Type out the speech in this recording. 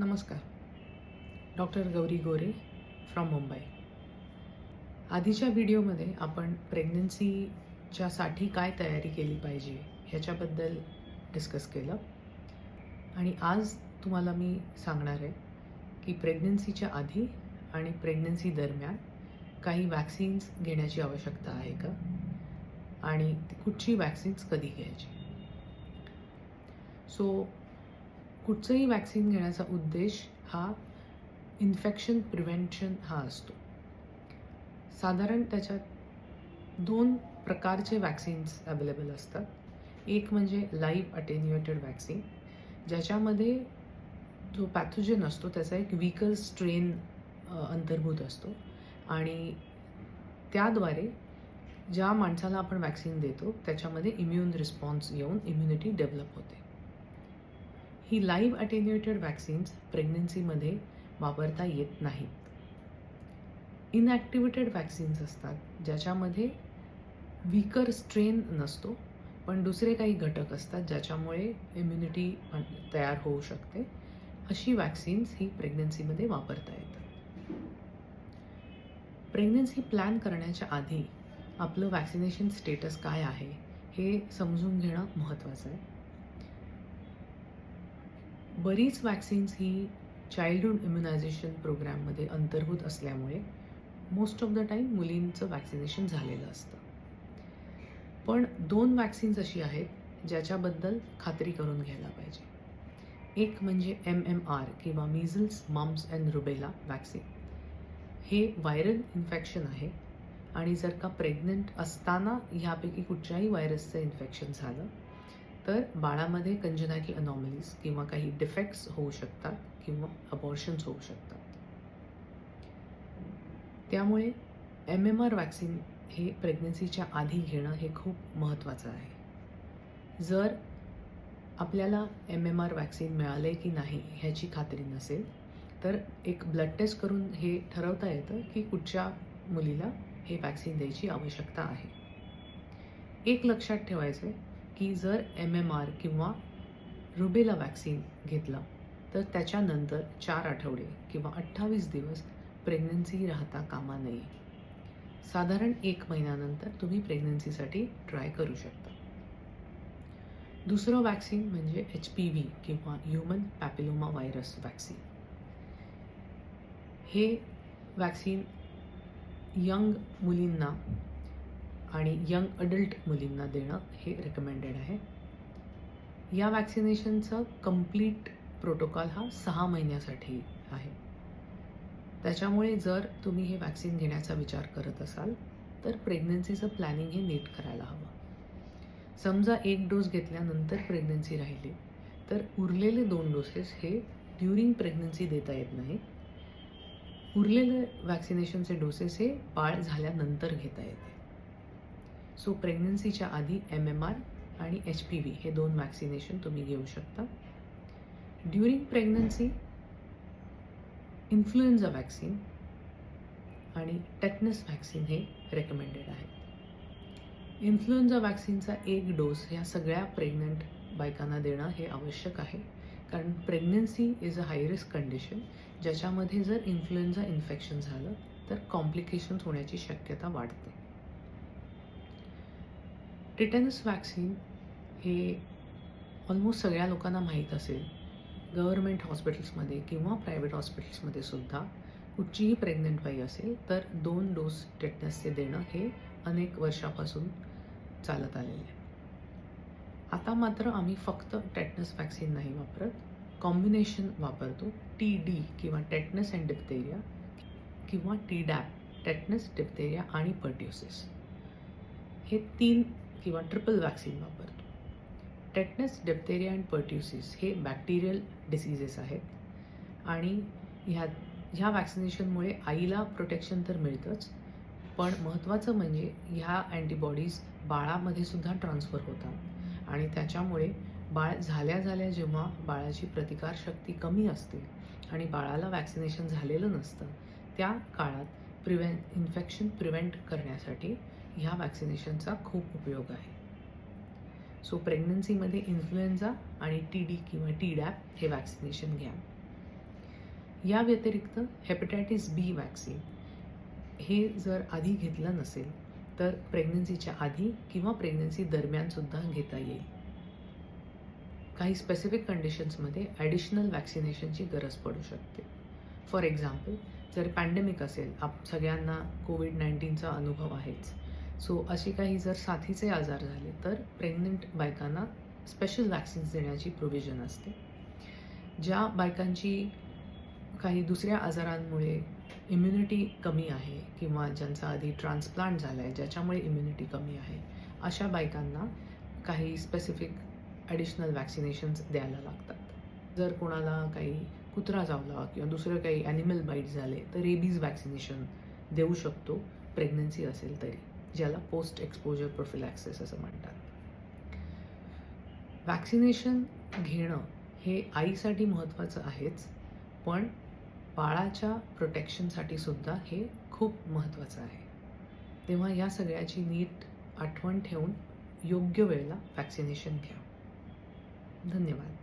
नमस्कार. Doctor Gauri Gore from Mumbai. आधीच्या व्हिडिओमध्ये आपण प्रेग्नन्सीच्यासाठी काय तयारी केली पाहिजे ह्याच्याबद्दल डिस्कस केलं आणि आज तुम्हाला मी सांगणार आहे की प्रेग्नन्सीच्या आधी आणि प्रेग्नन्सी दरम्यान काही वॅक्सिन्स घेण्याची आवश्यकता आहे का आणि कुठची वॅक्सिन्स कधी घ्यायची. सो कुठचंही वॅक्सिन घेण्याचा उद्देश हा इन्फेक्शन प्रिव्हेंशन हा असतो. साधारण त्याच्यात 2 प्रकारचे वॅक्सिन्स अवेलेबल असतात. एक म्हणजे लाईव्ह अटेन्युएटेड वॅक्सिन, ज्याच्यामध्ये जो पॅथोजन असतो त्याचा एक वीकर स्ट्रेन अंतर्भूत असतो आणि त्याद्वारे ज्या माणसाला आपण वॅक्सिन देतो त्याच्यामध्ये इम्युन रिस्पॉन्स येऊन इम्युनिटी डेव्हलप होते. ही लाईव्ह अटेन्युएटेड वॅक्सिन्स प्रेग्नन्सीमध्ये वापरता येत नाहीत. इनॲक्टिवेटेड वॅक्सिन्स असतात ज्याच्यामध्ये वीकर स्ट्रेन नसतो पण दुसरे काही घटक असतात ज्याच्यामुळे इम्युनिटी तयार होऊ शकते. अशी वॅक्सिन्स ही प्रेग्नन्सीमध्ये वापरता येतात. प्रेग्नन्सी प्लॅन करण्याच्या आधी आपलं वॅक्सिनेशन स्टेटस काय आहे हे समजून घेणं महत्त्वाचं आहे. बरीच वॅक्सिन्स ही चाइल्डहूड इम्युनायझेशन प्रोग्रॅममध्ये अंतर्भूत असल्यामुळे मोस्ट ऑफ द टाईम मुलींचं वॅक्सिनेशन झालेलं असतं. पण 2 वॅक्सिन्स अशी आहेत ज्याच्याबद्दल खात्री करून घ्यायला पाहिजे. एक म्हणजे MMR किंवा मीझल्स, मम्स अँड रुबेला वॅक्सिन. हे व्हायरल इन्फेक्शन आहे आणि जर का प्रेग्नंट असताना ह्यापैकी कुठच्याही व्हायरसचं इन्फेक्शन झालं तर बाळामध्ये कंजेनायटल अनॉमलीज किंवा काही डिफेक्ट्स होऊ शकतात किंवा अबॉर्शन्स होऊ शकतात. त्यामुळे MMR वॅक्सिन हे प्रेग्नन्सीच्या आधी घेणं हे खूप महत्त्वाचं आहे. जर आपल्याला MMR वॅक्सिन मिळाले की नाही ह्याची खात्री नसेल तर एक ब्लड टेस्ट करून हे ठरवता येतं की कुठच्या मुलीला हे वॅक्सिन द्यायची आवश्यकता आहे. एक लक्षात ठेवायचं आहे की जर MMR किंवा रुबेला वॅक्सिन घेतलं तर त्याच्यानंतर 4 आठवडे किंवा 28 दिवस प्रेग्नन्सी राहता कामा नये. साधारण 1 महिन्यानंतर तुम्ही प्रेग्नन्सीसाठी ट्राय करू शकता. दुसरं वॅक्सिन म्हणजे HPV किंवा ह्युमन पॅपिलोमा व्हायरस वॅक्सिन. हे वॅक्सिन यंग मुलींना आणि यंग अडल्ट मुलींना देणं हे रेकमेंडेड आहे. या वॅक्सिनेशनचं कंप्लीट प्रोटोकॉल हा 6 महिन्यासाठी आहे. त्याच्यामुळे जर तुम्ही हे वॅक्सिन घेण्याचा विचार करत असाल तर प्रेग्नन्सीचं प्लॅनिंग हे नीट करायला हवं. समजा 1 डोस घेतल्यानंतर प्रेग्नन्सी राहिली तर उरलेले 2 डोसेस हे ड्युरिंग प्रेग्नन्सी देता येत नाही. उरलेले वॅक्सिनेशनचे डोसेस हे बाळ झाल्यानंतर घेता येते. सो प्रेग्नन्सीच्या आधी MMR आणि HPV हे 2 वॅक्सिनेशन तुम्ही घेऊ शकता. ड्युरिंग प्रेग्नन्सी इन्फ्लुएन्झा वॅक्सिन आणि टेटनस वॅक्सिन हे रेकमेंडेड आहे. इन्फ्लुएन्झा वॅक्सिनचा 1 डोस ह्या सगळ्या प्रेग्नंट बायकांना देणं हे आवश्यक आहे, कारण pregnancy is a high risk condition ज्याच्यामध्ये जर इन्फ्लुएन्झा इन्फेक्शन झालं तर कॉम्प्लिकेशन्स होण्याची शक्यता वाढते. टिटॅनस वॅक्सिन हे ऑलमोस्ट सगळ्या लोकांना माहीत असेल. गव्हर्नमेंट हॉस्पिटल्समध्ये किंवा प्रायव्हेट हॉस्पिटल्समध्ये सुद्धा कुठचीही प्रेग्नंट बाई असेल तर 2 डोस टेटनसचे देणं हे अनेक वर्षापासून चालत आलेलं आहे. आता मात्र आम्ही फक्त टेटनस वॅक्सिन नाही वापरत, कॉम्बिनेशन वापरतो. TD किंवा टेटनस अँड डिप्थेरिया किंवा TDAP टेटनस, डिप्थेरिया आणि पर्ट्युसिस हे 3 किंवा ट्रिपल वॅक्सिन वापरतो. टेटनस, डिप्थेरिया अँड पर्ट्युसिस हे बॅक्टेरियल डिसीजेस आहेत आणि ह्या वॅक्सिनेशनमुळे आईला प्रोटेक्शन तर मिळतंच, पण महत्त्वाचं म्हणजे ह्या अँटीबॉडीज बाळामध्ये सुद्धा ट्रान्सफर होतात आणि त्याच्यामुळे बाळ झाल्या जेव्हा बाळाची प्रतिकारशक्ती कमी असते आणि बाळाला वॅक्सिनेशन झालेलं नसतं त्या काळात इन्फेक्शन प्रिव्हेंट करण्यासाठी ह्या वॅक्सिनेशनचा खूप उपयोग आहे. सो प्रेग्नन्सीमध्ये इन्फ्लुएन्झा आणि TD किंवा TDAP हे वॅक्सिनेशन घ्या. या व्यतिरिक्त हेपॅटायटिस बी वॅक्सिन हे जर आधी घेतलं नसेल तर प्रेग्नन्सीच्या आधी किंवा प्रेग्नन्सी दरम्यानसुद्धा घेता येईल. काही स्पेसिफिक कंडिशन्समध्ये ॲडिशनल वॅक्सिनेशनची गरज पडू शकते. फॉर एक्झाम्पल, जर पॅन्डेमिक असेल, सगळ्यांना कोविड-19चा अनुभव आहेच. सो अशी काही जर साथीचे आजार झाले तर प्रेग्नंट बायकांना स्पेशल वॅक्सिन्स देण्याची प्रोव्हिजन असते. ज्या बायकांची काही दुसऱ्या आजारांमुळे इम्युनिटी कमी आहे किंवा ज्यांचा आधी ट्रान्सप्लांट झाला आहे ज्याच्यामुळे इम्युनिटी कमी आहे, अशा बायकांना काही स्पेसिफिक ॲडिशनल वॅक्सिनेशन्स द्यायला लागतात. जर कोणाला काही कुत्रा चावला किंवा दुसरं काही ॲनिमल बाईट झाले तर रेबीज वॅक्सिनेशन देऊ शकतो प्रेग्नन्सी असेल तरी, ज्याला पोस्ट एक्सपोजर प्रोफिलॅक्सिस असं म्हणतात. वॅक्सिनेशन घेणं हे आईसाठी महत्त्वाचं आहेच, पण बाळाच्या प्रोटेक्शनसाठी सुद्धा हे खूप महत्त्वाचं आहे. तेव्हा या सगळ्याची नीट आठवण ठेवून योग्य वेळेला वॅक्सिनेशन घ्या. धन्यवाद.